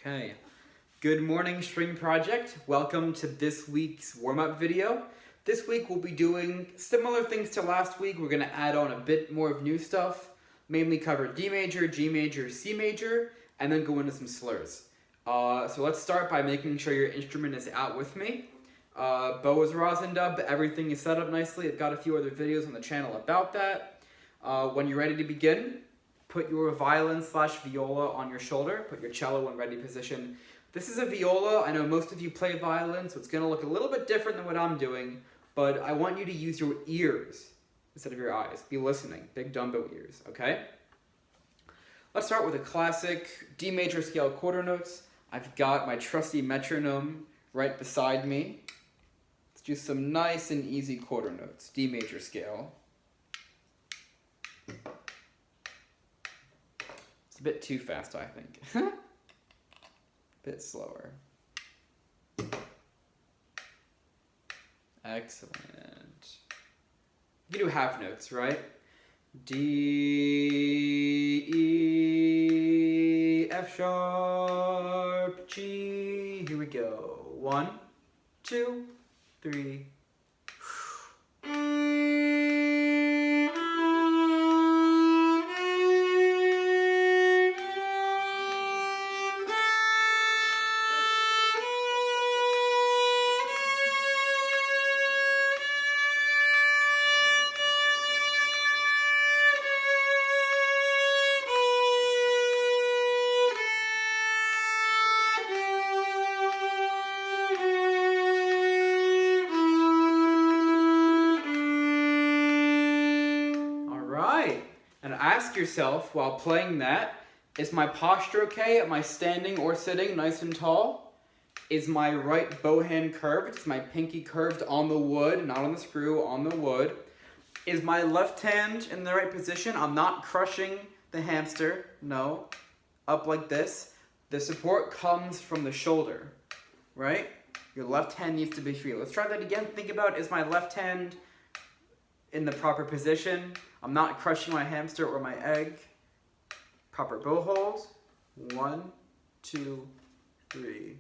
Okay. Good morning, String Project. Welcome to this week's warm-up video. This week we'll be doing similar things to last week. We're going to add on a bit more of new stuff, mainly cover D major, G major, C major, and then go into some slurs. So let's start by making sure your instrument is out with me. Bow is rosined up, everything is set up nicely. I've got a few other videos on the channel about that. When you're ready to begin, put your violin/viola on your shoulder. Put your cello in ready position. This is a viola. I know most of you play violin, so it's going to look a little bit different than what I'm doing, but I want you to use your ears instead of your eyes. Be listening. Big Dumbo ears, okay? Let's start with a classic D major scale quarter notes. I've got my trusty metronome right beside me. Let's do some nice and easy quarter notes. D major scale. It's a bit too fast, I think. Bit slower. Excellent. You can do half notes, right? D, E, F sharp, G. Here we go. 1, 2, 3. And ask yourself while playing that, is my posture okay? Am I standing or sitting nice and tall? Is my right bow hand curved? Is my pinky curved on the wood, not on the screw, on the wood? Is my left hand in the right position? I'm not crushing the hamster, no. Up like this. The support comes from the shoulder, right? Your left hand needs to be free. Let's try that again. Think about, is my left hand in the proper position? I'm not crushing my hamster or my egg. Proper bow holes. 1, 2, 3.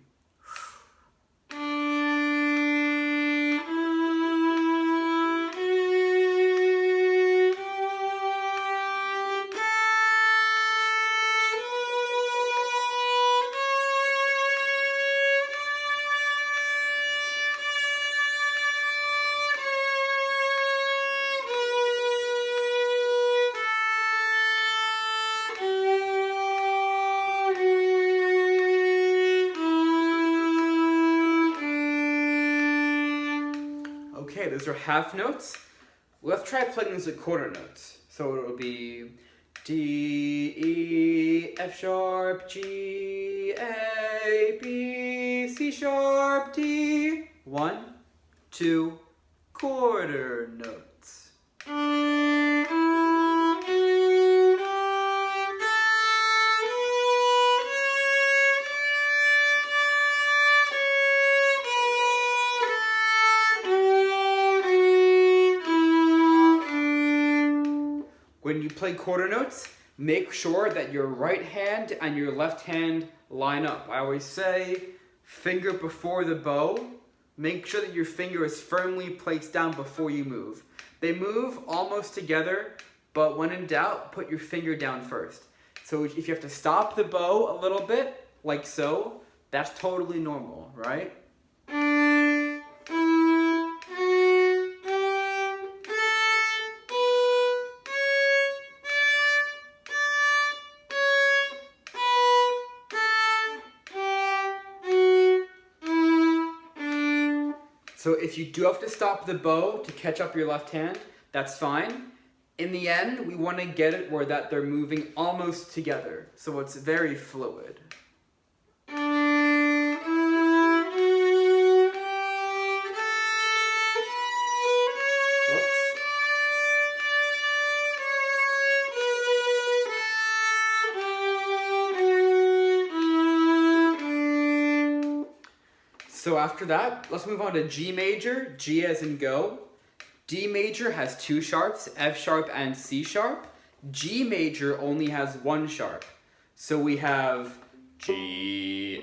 Okay, those are half notes. Let's try playing these with quarter notes. So it'll be D, E, F sharp, G, A, B, C sharp, D. 1, 2, quarter notes. When you play quarter notes, make sure that your right hand and your left hand line up. I always say, finger before the bow. Make sure that your finger is firmly placed down before you move. They move almost together, but when in doubt, put your finger down first. So if you have to stop the bow a little bit, like so, that's totally normal, right? So if you do have to stop the bow to catch up your left hand, that's fine. In the end, we want to get it where that they're moving almost together. So it's very fluid. So after that, let's move on to G major, G as in go. D major has 2 sharps, F sharp and C sharp. G major only has 1 sharp. So we have G,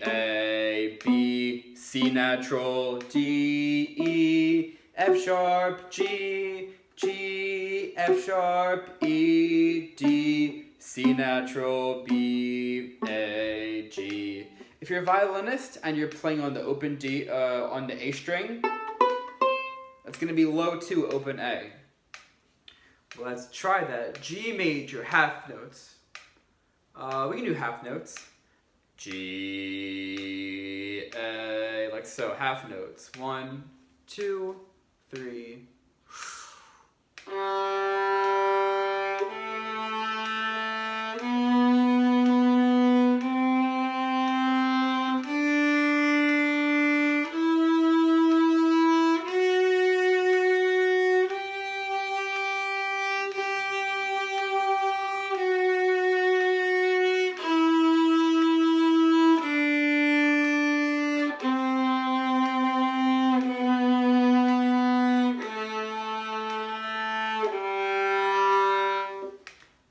C natural, D, E, F sharp, G, G, F sharp, E, D, C natural, B, A, G. If you're a violinist and you're playing on the open D, on the A string, that's gonna be low 2, open A. Let's try that. G major, half notes. We can do half notes. G, A, like so, half notes. 1, 2, 3.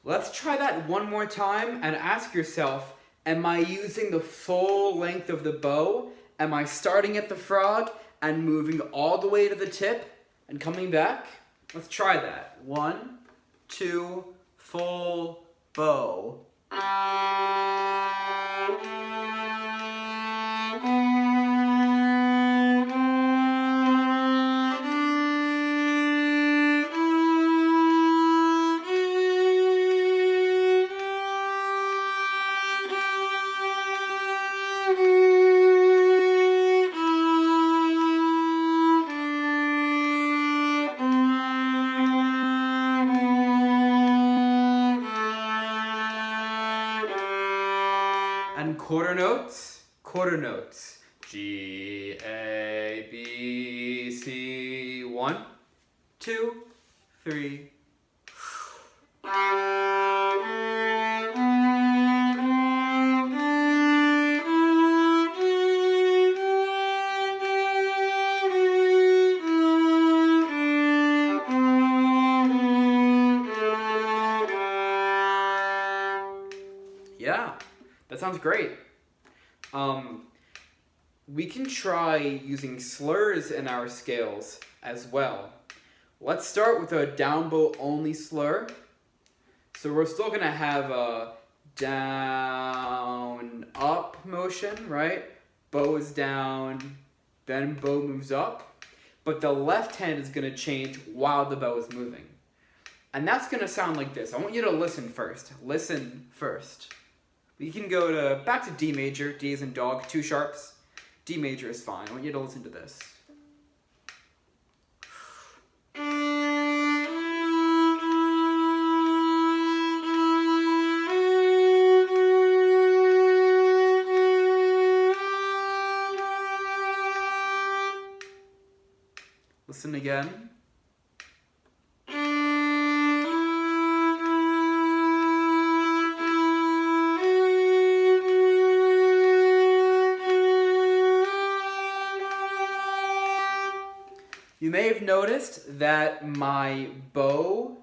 Let's try that one more time and ask yourself, am I using the full length of the bow? Am I starting at the frog and moving all the way to the tip and coming back? Let's try that. 1, 2, full bow. And quarter notes, quarter notes. G, A, B, C. 1, 2, 3. Yeah, that sounds great. We can try using slurs in our scales as well. Let's start with a down bow only slur. So we're still gonna have a down up motion, right? Bow is down, then bow moves up. But the left hand is gonna change while the bow is moving. And that's gonna sound like this. I want you to listen first. Listen first. We can go back to D major. D is in dog, 2 sharps. D major is fine. I want you to listen to this. Listen again. You may have noticed that my bow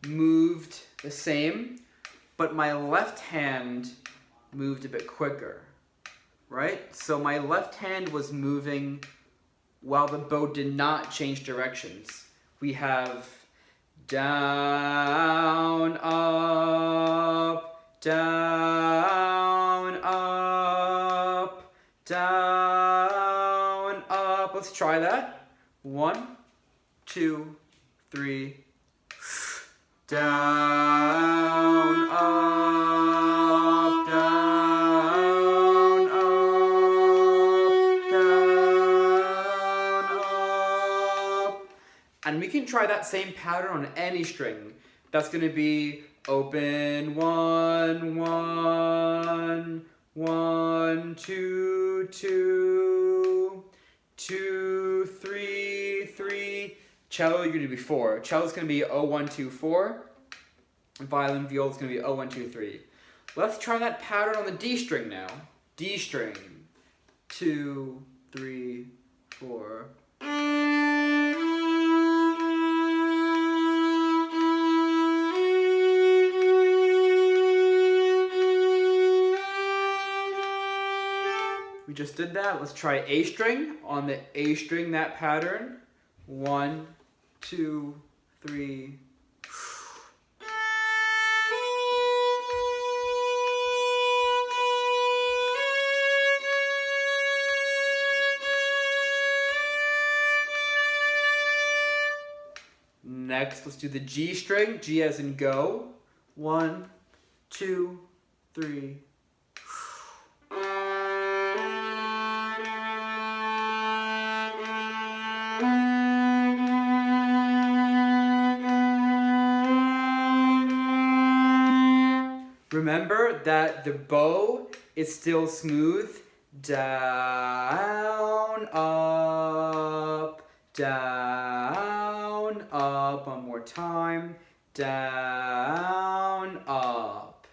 moved the same, but my left hand moved a bit quicker, right? So my left hand was moving while the bow did not change directions. We have down, up, down, up, down, up. Let's try that. 1, 2, 3. Down, up, down, up, down, up. And we can try that same pattern on any string. That's going to be open 1, 1, 1, 2, 2, 2, 3, 3. Cello, you're going to be 4. Cello's going to be 0, 1, 2, 4. Violin, viola is going to be 0, 1, 2, 3. Let's try that pattern on the D string now. D string. 2, 3, 4. We just did that. Let's try A string. On the A string, that pattern. 1, 2, 3. Next, let's do the G string. G as in go. 1, 2, 3. Remember that the bow is still smooth. Down, up, down, up. One more time. Down, up.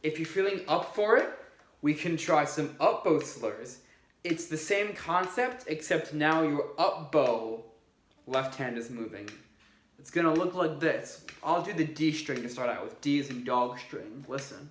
If you're feeling up for it, we can try some up bow slurs. It's the same concept, except now your up bow left hand is moving. It's gonna look like this. I'll do the D string to start out with. D is in dog string. Listen.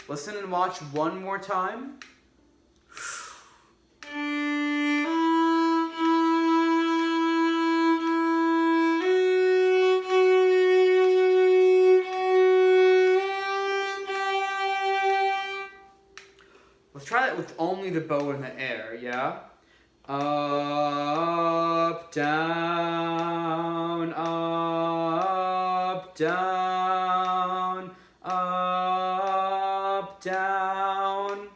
Listen and watch one more time. Let's try that with only the bow in the air, yeah? Up, down, up, down, up, down.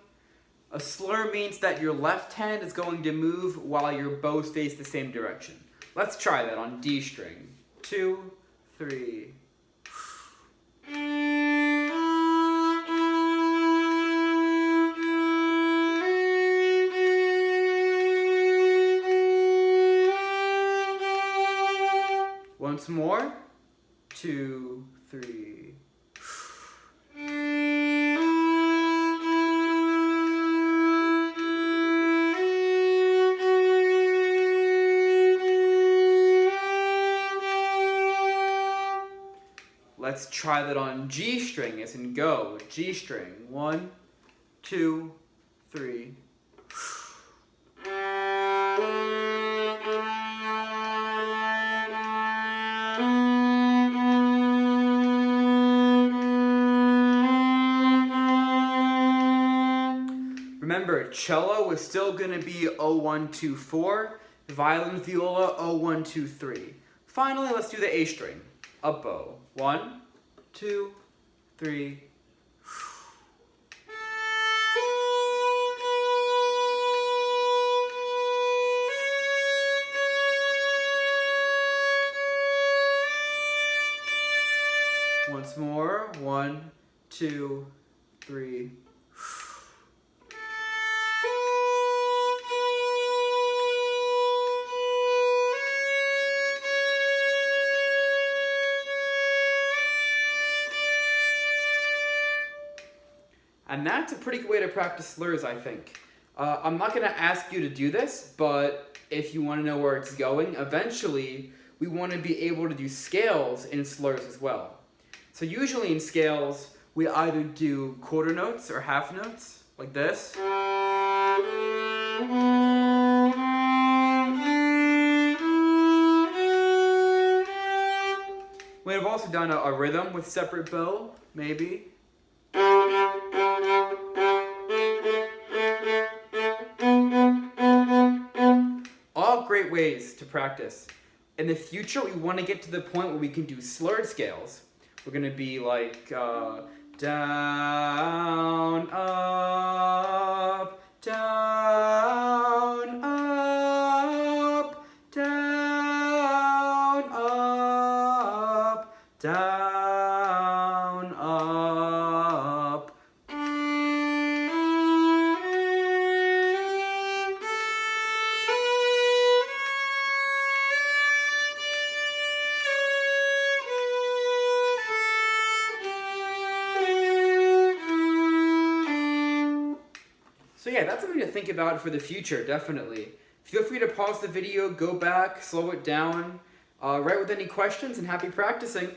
A slur means that your left hand is going to move while your bow stays the same direction. Let's try that on D string. 2, 3. Once more. 2, 3. Let's try that on G string as in go. G string. 1, 2, 3. Remember, cello is still going to be 0, 1, 2, 4. Violin, viola, 0, 1, 2, 3. Finally, let's do the A string. Up bow. 1, 2, 3. Once more. 1, 2, 3. And that's a pretty good way to practice slurs, I think. I'm not going to ask you to do this, but if you want to know where it's going, eventually we want to be able to do scales in slurs as well. So usually in scales, we either do quarter notes or half notes, like this. We have also done a rhythm with separate bow, maybe. All great ways to practice. In the future, we want to get to the point where we can do slurred scales. We're going to be like down, up, down, up, down, up, down, up. So yeah, that's something to think about for the future, definitely. Feel free to pause the video, go back, slow it down, write with any questions, and happy practicing.